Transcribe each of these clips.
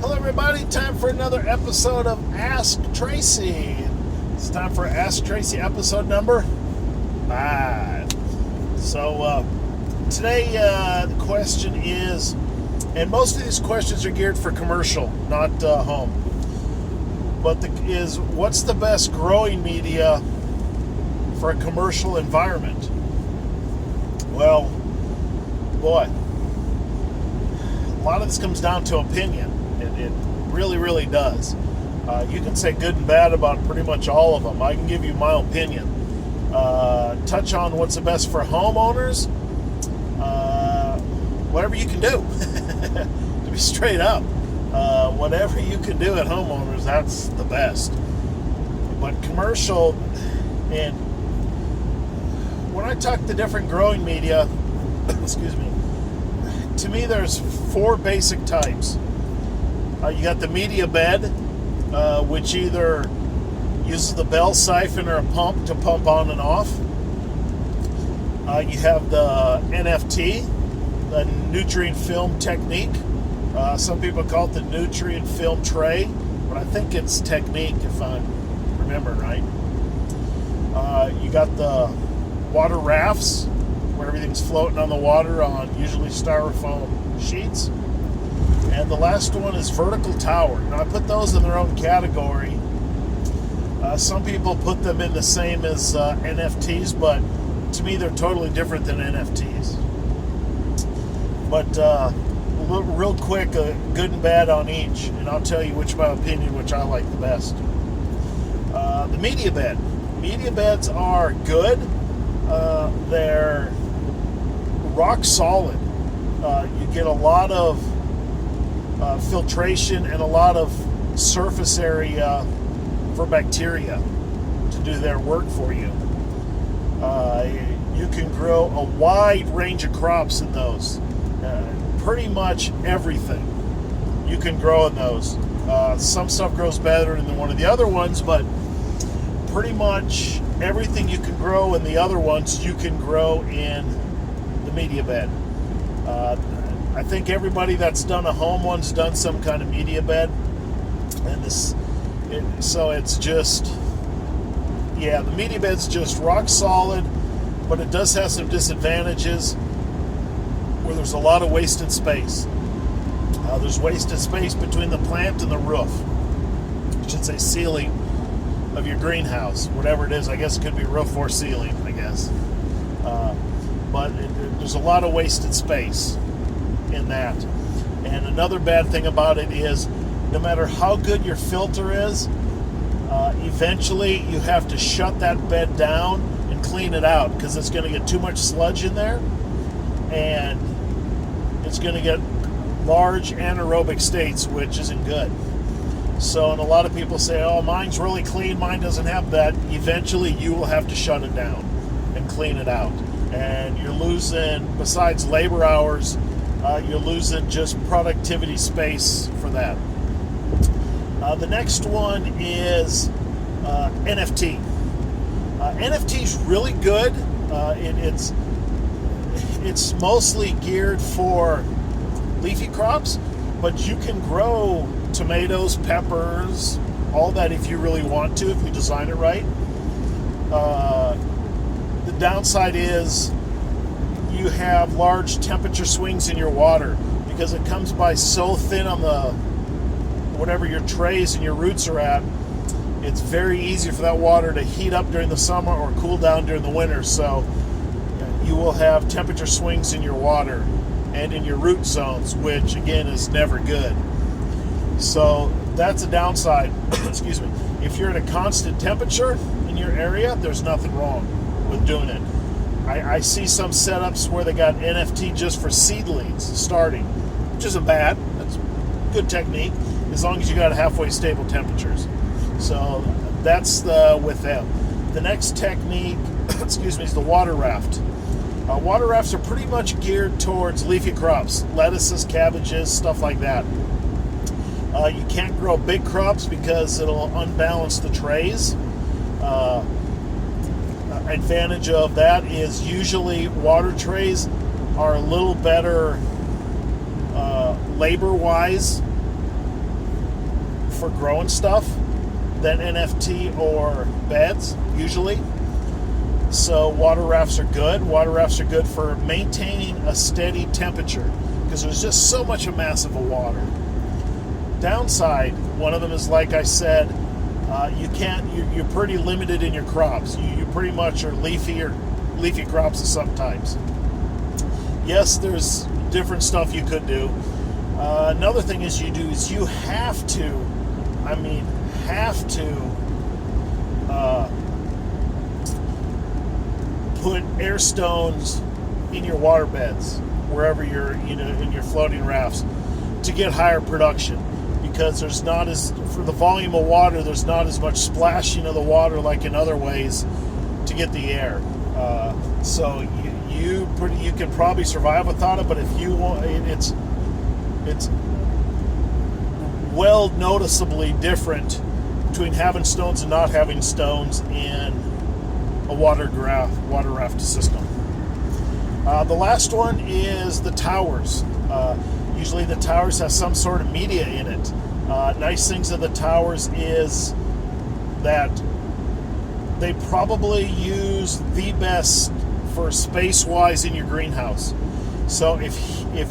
Hello everybody, time for another episode of Ask Tracy. It's time for Ask Tracy episode number 5. So today the question is, and most of these questions are geared for commercial, not home, but what's the best growing media for a commercial environment? Well, boy, a lot of this comes down to opinion. It really, really does. You can say good and bad about pretty much all of them. I can give you my opinion. Touch on what's the best for homeowners. Whatever you can do. To be straight up. Whatever you can do at homeowners, that's the best. But commercial, and when I talk to different growing media, excuse me, to me there's 4 basic types. You got the media bed, which either uses the bell siphon or a pump to pump on and off. You have the NFT, the nutrient film technique. Some people call it the nutrient film tray, but I think it's technique if I'm remembering right. You got the water rafts, where everything's floating on the water on usually styrofoam sheets. And the last one is vertical tower. Now, I put those in their own category. Some people put them in the same as NFTs, but to me they're totally different than NFTs. But real quick, good and bad on each, and I'll tell you which, my opinion, which I like the best. The media bed. Media beds are good. They're rock solid. You get a lot of filtration and a lot of surface area for bacteria to do their work for you. You can grow a wide range of crops in those. Pretty much everything you can grow in those. Some stuff grows better than one of the other ones, but pretty much everything you can grow in the other ones, you can grow in the media bed. I think everybody that's done a home one's done some kind of media bed, and so it's just, yeah, the media bed's just rock solid, but it does have some disadvantages where there's a lot of wasted space. There's wasted space between the plant and the roof, I should say ceiling of your greenhouse, whatever it is. I guess it could be roof or ceiling, I guess. But there's a lot of wasted space in that. And another bad thing about it is, no matter how good your filter is, eventually you have to shut that bed down and clean it out, because it's going to get too much sludge in there, and it's going to get large anaerobic states, which isn't good. So, and a lot of people say, oh, mine's really clean, mine doesn't have that. Eventually you will have to shut it down and clean it out. And you're losing, besides labor hours, you're losing just productivity space for that. The next one is NFT. NFT is really good. It's mostly geared for leafy crops, but you can grow tomatoes, peppers, all that if you really want to, if you design it right. The downside is you have large temperature swings in your water, because it comes by so thin on the whatever your trays and your roots are at. It's very easy for that water to heat up during the summer or cool down during the winter. So you will have temperature swings in your water and in your root zones, which again is never good. So that's a downside. Excuse me. If you're at a constant temperature in your area, there's nothing wrong with doing it. I see some setups where they got NFT just for seedlings starting, which isn't bad. That's good technique, as long as you got halfway stable temperatures. So that's with them. The next technique, excuse me, is the water raft. Water rafts are pretty much geared towards leafy crops, lettuces, cabbages, stuff like that. You can't grow big crops because it'll unbalance the trays. Advantage of that is usually water trays are a little better labor-wise for growing stuff than NFT or beds, usually. So water rafts are good. Water rafts are good for maintaining a steady temperature because there's just so much of massive of water. Downside, one of them is, like I said, you're pretty limited in your crops. You pretty much are leafy crops sometimes. Yes, there's different stuff you could do. Another thing you have to put air stones in your water beds wherever you're in your floating rafts to get higher production, because there's not for the volume of water, there's not as much splashing of the water like in other ways to get the air. So you can probably survive without it, but if you want, it's well noticeably different between having stones and not having stones in a water raft system. The last one is the towers. Usually the towers have some sort of media in it. Nice things of the towers is that they probably use the best for space-wise in your greenhouse. So if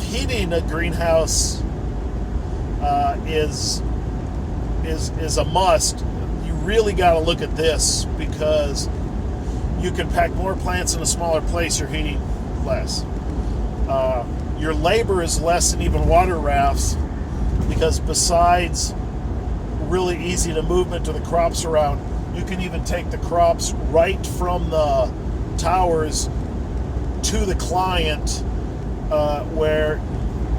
heating a greenhouse is a must, you really got to look at this, because you can pack more plants in a smaller place. You're heating less. Your labor is less than even water rafts, because besides really easy to movement to the crops around, you can even take the crops right from the towers to the client, where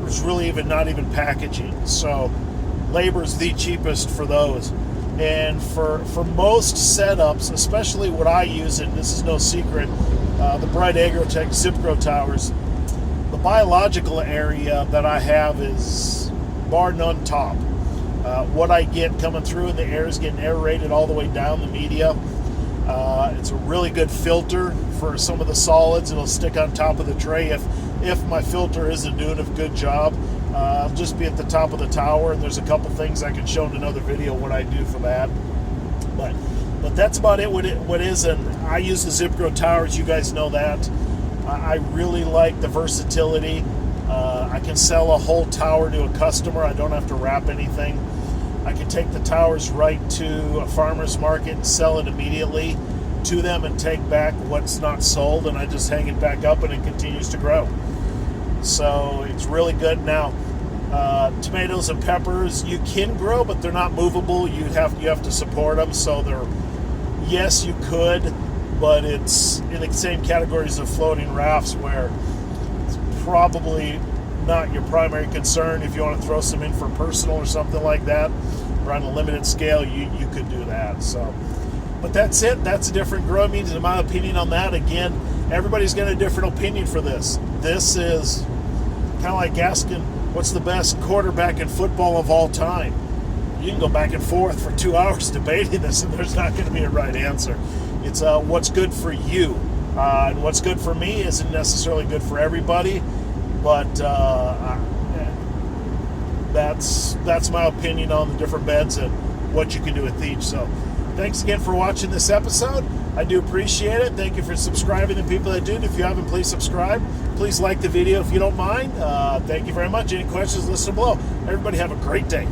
there's really not even packaging. So labor is the cheapest for those. And for most setups, especially what I use, and this is no secret, the Bright Agrotech Zip-Grow towers, the biological area that I have is bar none top. What I get coming through in the air is getting aerated all the way down the media. It's a really good filter for some of the solids. It'll stick on top of the tray. If my filter isn't doing a good job, I'll just be at the top of the tower, and there's a couple things I can show in another video what I do for that. But that's about it. What is, and I use the Zip-Grow towers. You guys know that. I really like the versatility. I can sell a whole tower to a customer. I don't have to wrap anything. I can take the towers right to a farmer's market and sell it immediately to them and take back what's not sold, and I just hang it back up and it continues to grow. So it's really good. Now, tomatoes and peppers you can grow, but they're not movable. You have to support them. So yes, you could, but it's in the same categories of floating rafts, where it's probably not your primary concern. If you want to throw some in for personal or something like that, or on a limited scale, you could do that. So, but that's it. That's a different growing means, in my opinion, on that. Again, everybody's got a different opinion for this. This is kind of like asking, what's the best quarterback in football of all time? You can go back and forth for 2 hours debating this, and there's not going to be a right answer. It's what's good for you. And what's good for me isn't necessarily good for everybody, but that's my opinion on the different beds and what you can do with each. So thanks again for watching this episode. I do appreciate it. Thank you for subscribing, the people that did. If you haven't, please subscribe. Please like the video if you don't mind. Thank you very much. Any questions, listen below. Everybody have a great day.